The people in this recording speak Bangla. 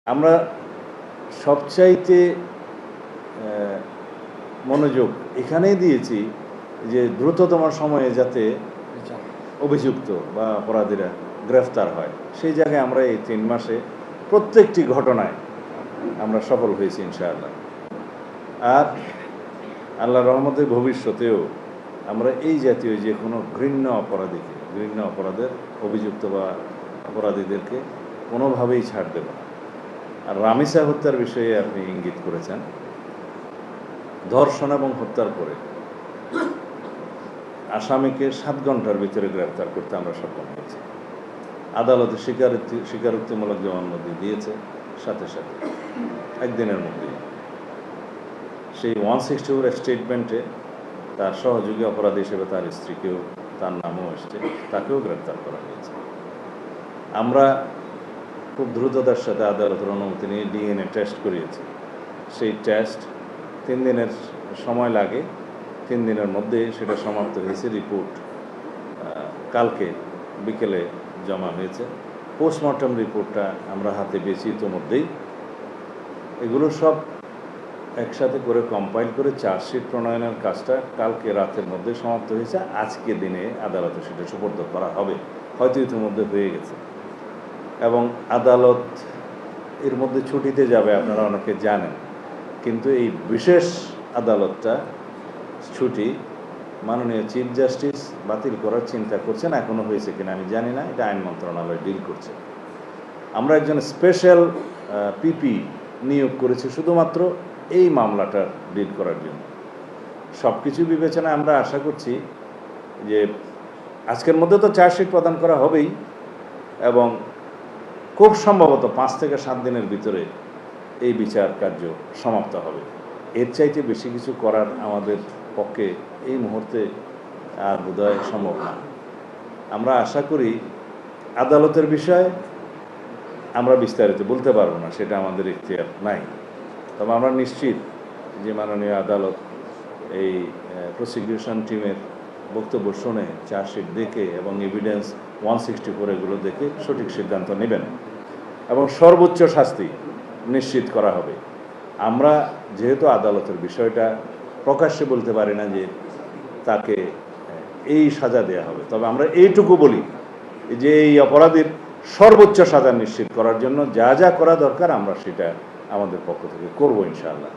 আমরা সবচাইতে মনোযোগ এখানেই দিয়েছি যে দ্রুততম সময়ে যাতে অভিযুক্ত বা অপরাধীরা গ্রেফতার হয়। সেই জায়গায় আমরা এই 3 মাসে প্রত্যেকটি ঘটনায় আমরা সফল হয়েছি ইনশাআল্লাহ। আর আল্লাহর রহমতে ভবিষ্যতেও আমরা এই জাতীয় যে কোনো ঘৃণ্য অপরাধের অভিযুক্ত বা অপরাধীদেরকে কোনোভাবেই ছাড় দেব না। আর রামিসা হত্যার বিষয়ে আপনি ইঙ্গিত করেছেন। ধর্ষণ এবং হত্যার পরে আসামিকে 7 ঘন্টার ভিতরে গ্রেফতার করতে আমরা সক্ষম হয়েছি। আদালতে স্বীকারোক্তিমূলক জবানবন্দি দিয়েছে সাথে সাথে একদিনের মধ্যেই। সেই 164 স্টেটমেন্টে তার সহযোগী অপরাধী হিসেবে তার স্ত্রীকেও, তার নামও এসছে, তাকেও গ্রেফতার করা হয়েছে। আমরা খুব দ্রুততার সাথে আদালতের অনুমতি নিয়ে ডিএনএ টেস্ট করিয়েছি। সেই টেস্ট 3 দিনের সময় লাগে, 3 দিনের মধ্যে সেটা সমাপ্ত হয়েছে। রিপোর্ট কালকে বিকেলে জমা হয়েছে। পোস্টমর্টম রিপোর্টটা আমরা হাতে পেয়েছি ইতোমধ্যেই। এগুলো সব একসাথে করে কম্পাইল করে চার্জশিট প্রণয়নের কাজটা কালকে রাতের মধ্যে সমাপ্ত হয়েছে। আজকে দিনে আদালতে সেটা সুপর্দ করা হবে, হয়তো ইতিমধ্যে হয়ে গেছে। এবং আদালত এর মধ্যে ছুটিতে যাবে, আপনারা অনেকে জানেন। কিন্তু এই বিশেষ আদালতটা ছুটি মাননীয় চিফ জাস্টিস বাতিল করার চিন্তা করছেন। এখনও হয়েছে কিনা আমি জানি না, এটা আইন মন্ত্রণালয় ডিল করছে। আমরা একজন স্পেশাল পিপি নিয়োগ করেছি শুধুমাত্র এই মামলাটা ডিল করার জন্য। সব কিছু বিবেচনায় আমরা আশা করছি যে আজকের মধ্যে তো চার্জশিট প্রদান করা হবেই, এবং খুব সম্ভবত 5 থেকে 7 দিনের ভিতরে এই বিচার কার্য সমাপ্ত হবে। এর চাইতে বেশি কিছু করার আমাদের পক্ষে এই মুহূর্তে আর বোধহয় সম্ভব না। আমরা আশা করি আদালতের বিষয়ে আমরা বিস্তারিত বলতে পারবো না, সেটা আমাদের ইখতিয়ার নাই। তবে আমরা নিশ্চিত যে মাননীয় আদালত এই প্রসিকিউশন টিমের বক্তব্য শুনে, চার্জশিট দেখে এবং এভিডেন্স 164 এগুলো দেখে সঠিক সিদ্ধান্ত নেবেন এবং সর্বোচ্চ শাস্তি নিশ্চিত করা হবে। আমরা যেহেতু আদালতের বিষয়টা প্রকাশ্যে বলতে পারি না যে তাকে এই সাজা দেয়া হবে, তবে আমরা এইটুকু বলি যে এই অপরাধীর সর্বোচ্চ সাজা নিশ্চিত করার জন্য যা যা করা দরকার আমরা সেটা আমাদের পক্ষ থেকে করবো ইনশাআল্লাহ।